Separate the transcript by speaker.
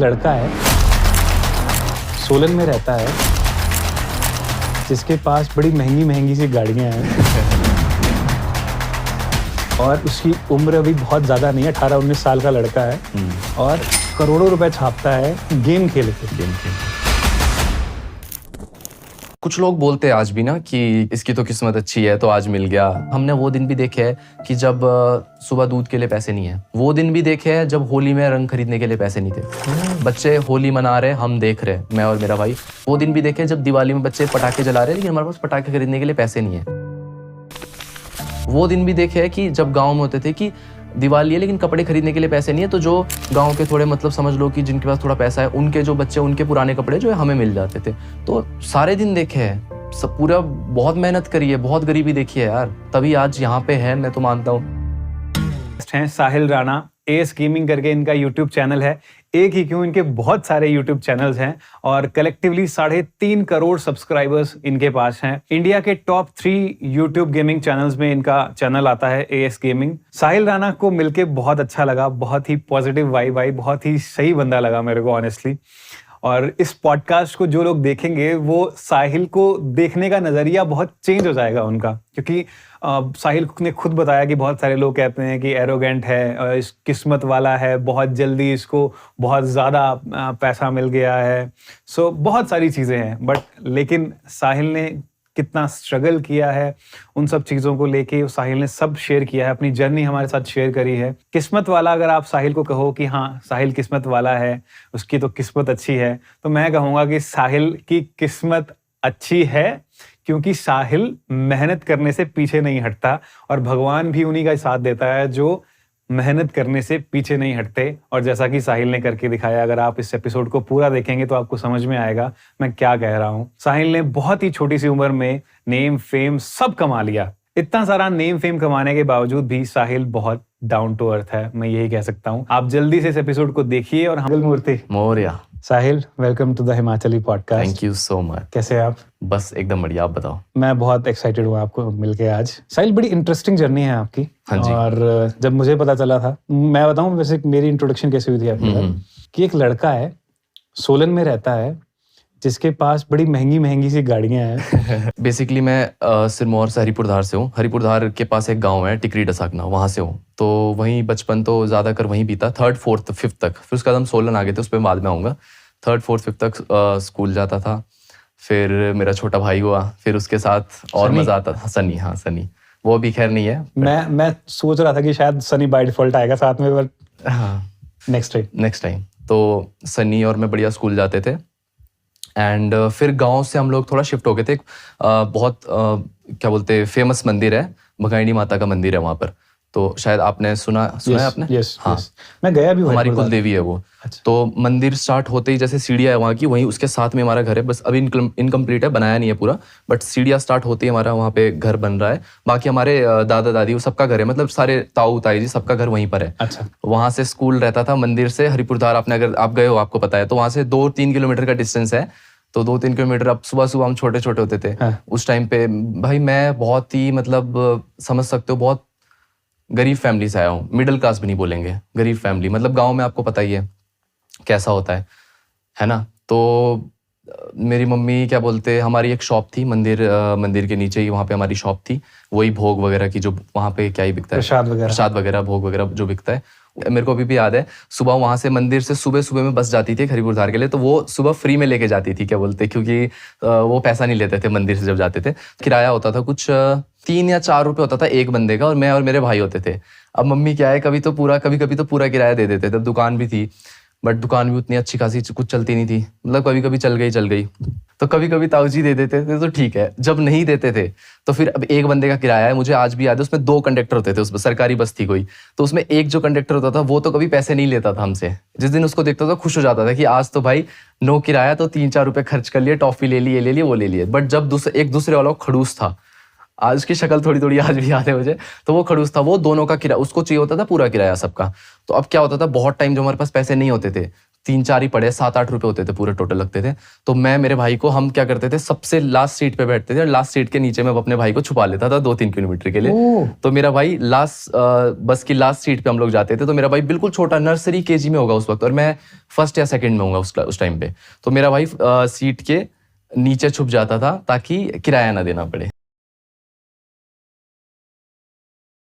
Speaker 1: लड़का है, सोलन में रहता है, जिसके पास बड़ी महंगी महंगी सी गाड़ियाँ हैं और उसकी उम्र अभी बहुत ज़्यादा नहीं है, 18-19 साल का लड़का है और करोड़ों रुपए छापता है गेम खेल के।
Speaker 2: कुछ लोग बोलते हैं आज भी ना कि इसकी तो किस्मत अच्छी है तो आज मिल गया। हमने वो दिन भी देखे हैं कि जब सुबह दूध के लिए पैसे नहीं है, वो दिन भी देखे हैं जब होली में रंग खरीदने के लिए पैसे नहीं थे। बच्चे होली मना रहे, हम देख रहे, मैं और मेरा भाई। वो दिन भी देखे जब दिवाली में बच्चे पटाखे जला रहे हैं लेकिन हमारे पास पटाखे खरीदने के लिए पैसे नहीं है। वो दिन भी देखे हैं कि जब गाँव में होते थे कि दिवाली है लेकिन कपड़े खरीदने के लिए पैसे नहीं है, तो जो गांव के थोड़े मतलब समझ लो कि जिनके पास थोड़ा पैसा है उनके जो बच्चे उनके पुराने कपड़े जो है हमें मिल जाते थे। तो सारे दिन देखे हैं, सब पूरा बहुत मेहनत करी है, बहुत गरीबी देखी है यार, तभी आज यहाँ पे है, मैं तो मानता हूँ।
Speaker 1: हैं साहिल राणा, एस गेमिंग करके इनका यूट्यूब चैनल है। एक ही क्यों, इनके बहुत सारे यूट्यूब चैनल्स हैं और कलेक्टिवली 3.5 करोड़ सब्सक्राइबर्स इनके पास हैं। इंडिया के टॉप 3 यूट्यूब गेमिंग चैनल्स में इनका चैनल आता है, एस गेमिंग। साहिल राणा को मिलके बहुत अच्छा लगा, बहुत ही पॉजिटिव वाइब आई, बहुत ही सही बंदा लगा मेरे को ऑनेस्टली। और इस पॉडकास्ट को जो लोग देखेंगे वो साहिल को देखने का नज़रिया बहुत चेंज हो जाएगा उनका, क्योंकि साहिल ने खुद बताया कि बहुत सारे लोग कहते हैं कि एरोगेंट है, इस किस्मत वाला है, बहुत जल्दी इसको बहुत ज़्यादा पैसा मिल गया है। सो बहुत सारी चीज़ें हैं, बट लेकिन साहिल ने कितना स्ट्रगल किया है उन सब चीज़ों को लेके साहिल ने सब शेयर किया है, अपनी जर्नी हमारे साथ शेयर करी है। किस्मत वाला अगर आप साहिल को कहो कि हाँ साहिल किस्मत वाला है, उसकी तो किस्मत अच्छी है, तो मैं कहूँगा कि साहिल की किस्मत अच्छी है, क्योंकि साहिल मेहनत करने से पीछे नहीं हटता और भगवान भी उन्हीं का साथ देता है जो मेहनत करने से पीछे नहीं हटते। और जैसा कि साहिल ने करके दिखाया, अगर आप इस एपिसोड को पूरा देखेंगे तो आपको समझ में आएगा मैं क्या कह रहा हूँ। साहिल ने बहुत ही छोटी सी उम्र में नेम फेम सब कमा लिया। इतना सारा नेम फेम कमाने के बावजूद भी साहिल बहुत डाउन टू अर्थ है, मैं यही कह सकता हूँ। आप जल्दी से इस एपिसोड को देखिए। और Mangal Murti
Speaker 2: Morya
Speaker 1: Sahil, welcome to the Himachali podcast.
Speaker 2: Thank you so much.
Speaker 1: कैसे हैं आप?
Speaker 2: बस एकदम बढ़िया, आप बताओ।
Speaker 1: मैं बहुत एक्साइटेड हूँ आपको मिलके आज। साहिल, बड़ी इंटरेस्टिंग जर्नी है आपकी।
Speaker 2: हाँ जी।
Speaker 1: और जब मुझे पता चला था, मैं बताऊँ वैसे मेरी इंट्रोडक्शन कैसे हुई थी आपके साथ, कि एक लड़का है, सोलन में रहता है, जिसके पास बड़ी महंगी महंगी सी गाड़ियाँ हैं।
Speaker 2: बेसिकली मैं सिरमौर से हरिपुरधार से हूँ। हरिपुरधार के पास एक गांव है टिकरी डसाकना, वहाँ से हूँ। तो वहीं बचपन तो ज़्यादा कर वहीं बीता, 3rd 4th 5th तक। फिर उसके बाद हम सोलन आ गए थे, उस पर बाद में आऊँगा। 3rd 4th 5th तक स्कूल जाता था। फिर मेरा छोटा भाई हुआ, फिर उसके साथ और मज़ा आता था। सनी, हाँ सनी, वो भी खैर नहीं है।
Speaker 1: मैं सोच रहा था कि शायद सनी बाय डिफॉल्ट आएगा साथ में, बट
Speaker 2: हाँ
Speaker 1: नेक्स्ट टाइम।
Speaker 2: तो सनी और मैं बढ़िया स्कूल जाते थे। एंड फिर गांव से हम लोग थोड़ा शिफ्ट हो गए थे। बहुत क्या बोलते हैं, फेमस मंदिर है, भगाइनी माता का मंदिर है वहाँ पर। तो शायद आपने सुना है आपने?
Speaker 1: यस,
Speaker 2: हाँ,
Speaker 1: मैं गया भी हूँ।
Speaker 2: हमारी कुल देवी है वो।
Speaker 1: अच्छा।
Speaker 2: तो मंदिर स्टार्ट होते ही जैसे सीढ़ियाँ है वहाँ की, वहीं उसके साथ में हमारा घर है। बस अभी इनकम्प्लीट है, बनाया नहीं है पूरा, बट सीढ़ियाँ स्टार्ट होती है, हमारा वहाँ पे घर बन रहा है। बाकी हमारे दादा दादी वो सबका घर है, मतलब सारे ताऊ ताई जी सबका घर वहीं पर है।
Speaker 1: अच्छा।
Speaker 2: वहाँ से स्कूल रहता था मंदिर से हरिपुरधार। आपने अगर आप गए हो आपको पता है, तो वहाँ से 2-3 किलोमीटर का डिस्टेंस है। तो 2-3 किलोमीटर, अब सुबह हम छोटे छोटे होते थे।
Speaker 1: हाँ।
Speaker 2: उस टाइम पे भाई मैं बहुत ही मतलब समझ सकते हो बहुत गरीब फैमिली से आया हूँ। मिडिल क्लास भी नहीं बोलेंगे, गरीब फैमिली। मतलब गांव में आपको पता ही है कैसा होता है ना। तो मेरी मम्मी क्या बोलते, हमारी एक शॉप थी मंदिर के नीचे ही, वहाँ पे हमारी शॉप थी। वही भोग वगैरह की, जो वहाँ पे क्या ही बिकता है, प्रसाद वगैरह भोग वगैरह जो बिकता है। मेरे को अभी भी याद है, सुबह वहाँ से मंदिर से सुबह में बस जाती थी हरिपुरधार के लिए। तो वो सुबह फ्री में लेके जाती थी, क्या बोलते, क्योंकि वो पैसा नहीं लेते थे मंदिर से जब जाते थे। किराया होता था कुछ 3 या 4 रुपये होता था एक बंदे का, और मैं और मेरे भाई होते थे। अब मम्मी क्या है, कभी कभी तो पूरा किराया दे देते थे। तब दुकान भी थी, बट दुकान भी उतनी अच्छी खासी कुछ चलती नहीं थी, मतलब कभी कभी चल गई। तो कभी कभी ताऊ जी दे देते थे तो ठीक है, जब नहीं देते थे तो फिर अब एक बंदे का किराया है, मुझे आज भी याद है, उसमें 2 कंडक्टर होते थे, उसमें सरकारी बस थी कोई। तो उसमें एक जो कंडक्टर होता था वो तो कभी पैसे नहीं लेता था हमसे। जिस दिन उसको देखता था खुश हो जाता था कि आज तो भाई नो किराया, तो 3-4 रुपये खर्च कर लिए, टॉफी ले ली, ये ले लिए, वो ले लिए। बट जब एक दूसरे वाला खड़ूस था, आज उसकी शक्ल थोड़ी आज भी याद है मुझे, तो वो खड़ूस था, वो दोनों का किराया उसको चाहिए होता था, पूरा किराया सबका। तो अब क्या होता था, बहुत टाइम जो हमारे पास पैसे नहीं होते थे 3-4 ही पड़े, 7-8 रुपए होते थे पूरे टोटल लगते थे। तो मैं मेरे भाई को, हम क्या करते थे, सबसे लास्ट सीट पे बैठते थे और लास्ट सीट के नीचे मैं अपने भाई को छुपा लेता था 2-3 किलोमीटर के लिए। तो मेरा भाई लास्ट बस की लास्ट सीट पे हम लोग जाते थे, तो मेरा भाई बिल्कुल छोटा नर्सरी केजी में होगा उस वक्त और मैं फर्स्ट या सेकंड में होगा उस टाइम पे। तो मेरा भाई सीट के नीचे छुप जाता था ताकि किराया ना देना पड़े।